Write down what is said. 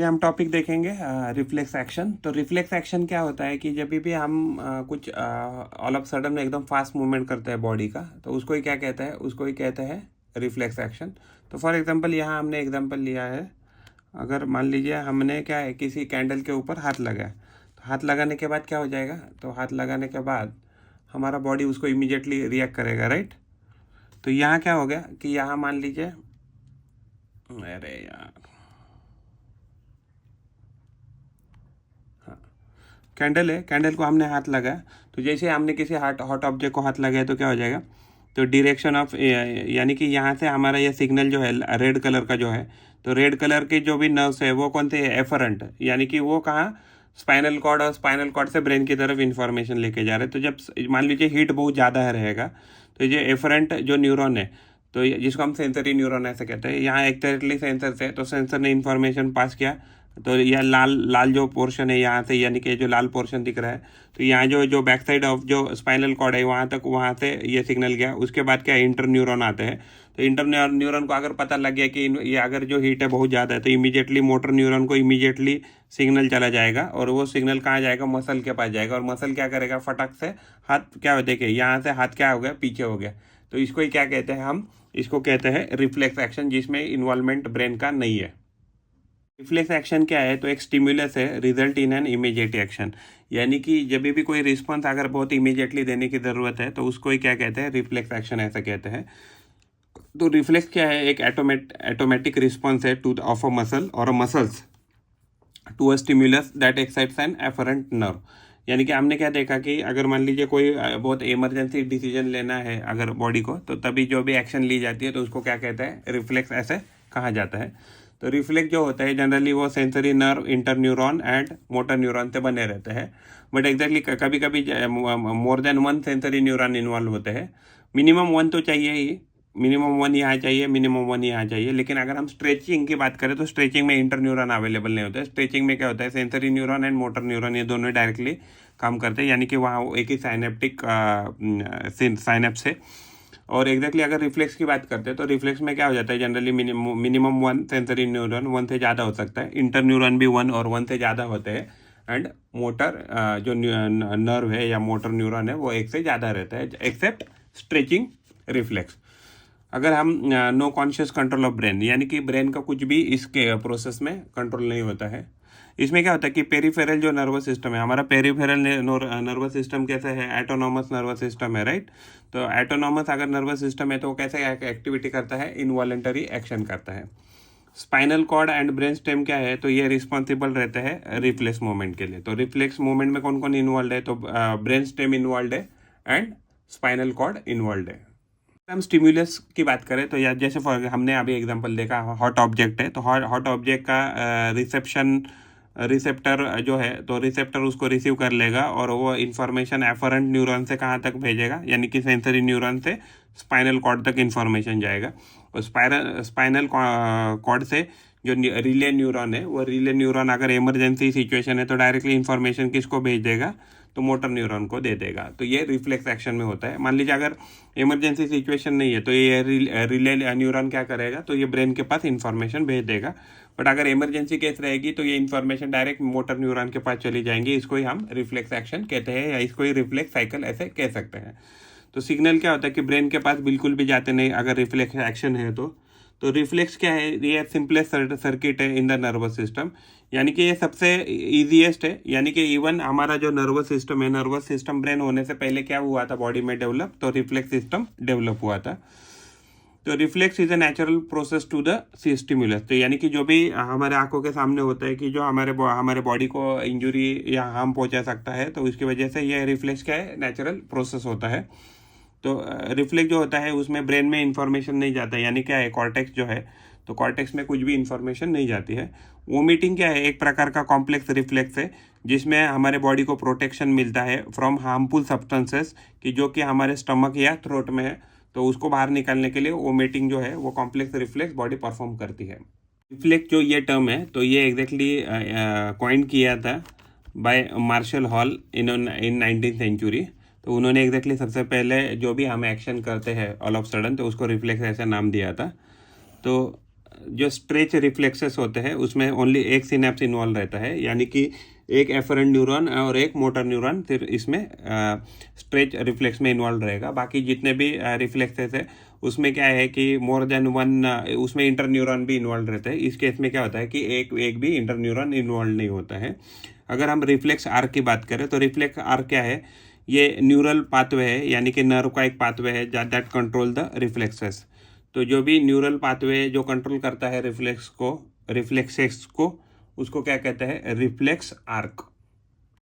अभी हम टॉपिक देखेंगे रिफ्लेक्स एक्शन। तो रिफ्लेक्स एक्शन क्या होता है कि जब भी हम कुछ ऑल ऑफ सडन में एकदम फास्ट मूवमेंट करते हैं बॉडी का, तो उसको ही क्या कहते हैं, उसको ही कहते हैं रिफ्लेक्स एक्शन। तो फॉर एग्जांपल यहाँ हमने एग्जांपल लिया है, अगर मान लीजिए हमने क्या है किसी कैंडल के ऊपर हाथ लगाया, तो हाथ लगाने के बाद क्या हो जाएगा, तो हाथ लगाने के बाद हमारा बॉडी उसको इमीडिएटली रिएक्ट करेगा, राइट। तो यहाँ क्या हो गया कि यहाँ मान लीजिए, अरे यार, कैंडल है, कैंडल को हमने हाथ लगाया, तो जैसे हमने किसी हॉट ऑब्जेक्ट को हाथ लगाया तो क्या हो जाएगा, तो डायरेक्शन ऑफ, यानी कि यहाँ से हमारा ये सिग्नल जो है रेड कलर का जो है, तो रेड कलर के जो भी नर्व्स है वो कौन से एफरेंट, यानी कि वो कहाँ, स्पाइनल कॉर्ड, और स्पाइनल कॉर्ड से ब्रेन की तरफ इंफॉर्मेशन लेके जा रहे हैं। तो जब मान लीजिए हीट बहुत ज़्यादा रहेगा, तो ये एफरेंट जो न्यूरॉन है, तो जिसको हम सेंसरी न्यूरॉन ऐसे कहते हैं, यहाँ एक्टरली सेंसर से, तो सेंसर ने इन्फॉर्मेशन पास किया, तो यह लाल लाल जो पोर्शन है यहाँ से, यानी कि जो लाल पोर्शन दिख रहा है, तो यहाँ जो बैक साइड ऑफ जो स्पाइनल कॉर्ड है वहाँ तक, वहाँ से ये सिग्नल गया। उसके बाद क्या, इंटर न्यूरॉन आते हैं। तो इंटर न्यूरॉन को अगर पता लग गया कि ये अगर जो हीट है बहुत ज़्यादा है, तो इमीडिएटली मोटर न्यूरॉन को इमीडिएटली सिग्नल चला जाएगा, और वो सिग्नल कहाँ जाएगा, मसल के पास जाएगा, और मसल क्या करेगा, फटक से हाथ, क्या देखिए यहाँ से हाथ क्या हो गया, पीछे हो गया। तो इसको ही क्या कहते हैं, हम इसको कहते हैं रिफ्लेक्स एक्शन, जिसमें इन्वॉल्वमेंट ब्रेन का नहीं है। रिफ्लेक्स एक्शन क्या है, तो एक स्टिमुलस है, result in an immediate action, यानी कि जब भी कोई रिस्पॉन्स अगर बहुत इमीडिएटली देने की ज़रूरत है, तो उसको ही क्या कहते हैं, रिफ्लेक्स एक्शन ऐसा कहते हैं। तो रिफ्लेक्स क्या है, एक ऑटोमेटिक रिस्पॉन्स है टू ऑफ अ मसल और a muscles to a stimulus that excites an afferent nerve. यानी कि हमने क्या देखा कि अगर मान लीजिए कोई बहुत इमरजेंसी डिसीजन लेना है अगर बॉडी को, तो तभी जो भी एक्शन ली जाती है तो उसको क्या कहते हैं, रिफ्लेक्स ऐसे कहा जाता है। तो रिफ्लेक्स जो होता है जनरली वो sensory nerve, inter neuron and motor neuron से बने रहते हैं। बट एग्जैक्टली कभी कभी more than one sensory neuron involve होते हैं। मिनिमम वन तो चाहिए ही, मिनिमम वन यहाँ चाहिए, मिनिमम वन यहाँ चाहिए। लेकिन अगर हम स्ट्रेचिंग की बात करें तो स्ट्रेचिंग में इंटर न्यूरॉन अवेलेबल नहीं होता है। स्ट्रेचिंग में क्या होता है, sensory neuron and motor neuron ये दोनों डायरेक्टली काम करते हैं, यानी कि वहाँ एक ही साइनेप्टिक साइनेप्स है। और एग्जैक्टली अगर रिफ्लेक्स की बात करते हैं तो रिफ्लेक्स में क्या हो जाता है, generally minimum one sensory neuron, one से ज़्यादा हो सकता है, इंटर न्यूरॉन भी वन और वन से ज़्यादा होते हैं, एंड मोटर जो नर्व है या मोटर न्यूरॉन है वो एक से ज़्यादा रहता है, एक्सेप्ट स्ट्रेचिंग रिफ्लेक्स। अगर हम no conscious control of brain, यानी कि ब्रेन का कुछ भी इसके प्रोसेस में कंट्रोल नहीं होता है। इसमें क्या होता है कि पेरिफेरल जो नर्वस सिस्टम है हमारा, पेरिफेरल नर्वस सिस्टम कैसे है, एटोनॉमस नर्वस सिस्टम है, राइट। तो एटोनॉमस अगर नर्वस सिस्टम है तो कैसे एक्टिविटी करता है, इनवॉलेंटरी एक्शन करता है। Spinal cord and brain stem क्या है, तो ये रिस्पॉन्सिबल रहते हैं रिफ्लेक्स मूवमेंट के लिए। तो रिफ्लेक्स मूवमेंट में कौन कौन इन्वॉल्व है, तो ब्रेन स्टेम इन्वॉल्व है एंड स्पाइनल कॉर्ड इन्वॉल्व है। हम स्टिमुलस की बात करें तो यार, जैसे फॉर हमने अभी एग्जांपल देखा, हॉट ऑब्जेक्ट है, तो हॉट ऑब्जेक्ट का रिसेप्टर जो है, तो रिसेप्टर उसको रिसीव कर लेगा और वो इन्फॉर्मेशन एफरेंट न्यूरॉन से कहाँ तक भेजेगा, यानी कि सेंसरी न्यूरॉन से स्पाइनल कॉर्ड तक इन्फॉर्मेशन जाएगा। और स्पाइनल कॉर्ड से जो रिले न्यूरॉन है, वो रिले न्यूरॉन अगर इमरजेंसी सिचुएशन है तो डायरेक्टली इन्फॉर्मेशन किसको भेज देगा, तो मोटर न्यूरॉन को दे देगा। तो ये रिफ्लेक्स एक्शन में होता है। मान लीजिए अगर इमरजेंसी सिचुएशन नहीं है तो ये रिले न्यूरॉन क्या करेगा, तो ये ब्रेन के पास इंफॉर्मेशन भेज देगा। बट अगर इमरजेंसी केस रहेगी तो ये इन्फॉर्मेशन डायरेक्ट मोटर न्यूरॉन के पास चली जाएंगी। इसको ही हम रिफ्लेक्स एक्शन कहते हैं, या इसको ही रिफ्लेक्स साइकिल ऐसे कह सकते हैं। तो सिग्नल क्या होता है कि ब्रेन के पास बिल्कुल भी जाते नहीं अगर रिफ्लेक्स एक्शन है तो रिफ्लेक्स क्या है, ये सिंपलेस्ट सर्किट है इन द नर्वस सिस्टम, यानी कि ये सबसे ईजीएस्ट है। यानी कि इवन हमारा जो नर्वस सिस्टम है, नर्वस सिस्टम ब्रेन होने से पहले क्या हुआ था बॉडी में डेवलप, तो रिफ्लेक्स सिस्टम डेवलप हुआ था। तो reflex is a natural process to the stimulus. तो यानी कि जो भी हमारे आंखों के सामने होता है कि जो हमारे बॉडी को इंजुरी या हार्म पहुंचा सकता है, तो उसकी वजह से ये रिफ्लेक्स क्या है, नेचुरल प्रोसेस होता है। तो रिफ्लेक्स जो होता है उसमें ब्रेन में इंफॉर्मेशन नहीं जाता, यानी क्या है, कॉर्टेक्स जो है, तो कॉर्टेक्स में कुछ भी इंफॉर्मेशन नहीं जाती है। वोमिटिंग क्या है, एक प्रकार का कॉम्प्लेक्स रिफ्लेक्स है जिसमें हमारे बॉडी को प्रोटेक्शन मिलता है फ्रॉम हार्मफुल सब्सटेंसेस, कि जो कि हमारे स्टमक या थ्रोट में है, तो उसको बाहर निकालने के लिए वोमिटिंग जो है वो कॉम्प्लेक्स रिफ्लेक्स बॉडी परफॉर्म करती है। रिफ्लेक्स जो ये टर्म है, तो ये एग्जैक्टली कॉइन किया था बाय मार्शल हॉल इन 19th सेंचुरी। तो उन्होंने एग्जैक्टली सबसे पहले जो भी हम एक्शन करते हैं ऑल ऑफ सडन, तो उसको रिफ्लेक्स ऐसा नाम दिया था। तो जो स्ट्रेच रिफ्लेक्सेस होते हैं उसमें ओनली एक सिनेप्स इन्वॉल्व रहता है, यानी कि एक एफरेंट न्यूरॉन और एक मोटर न्यूरॉन फिर इसमें स्ट्रेच रिफ्लेक्स में इन्वॉल्व रहेगा। बाकी जितने भी रिफ्लेक्सेस है उसमें क्या है कि मोर देन वन उसमें इंटर न्यूरॉन भी इन्वॉल्व रहते हैं। इस केस में क्या होता है कि एक एक भी इंटर न्यूरॉन इन्वॉल्व नहीं होता है। अगर हम रिफ्लेक्स आर्क की बात करें तो रिफ्लेक्स आर्क क्या है, ये न्यूरल पाथवे है, यानी कि नर्व का एक पाथवे है दैट कंट्रोल द रिफ्लेक्सेस। तो जो भी न्यूरल पाथवे जो कंट्रोल करता है रिफ्लेक्सेस को उसको क्या कहते हैं, रिफ्लेक्स आर्क।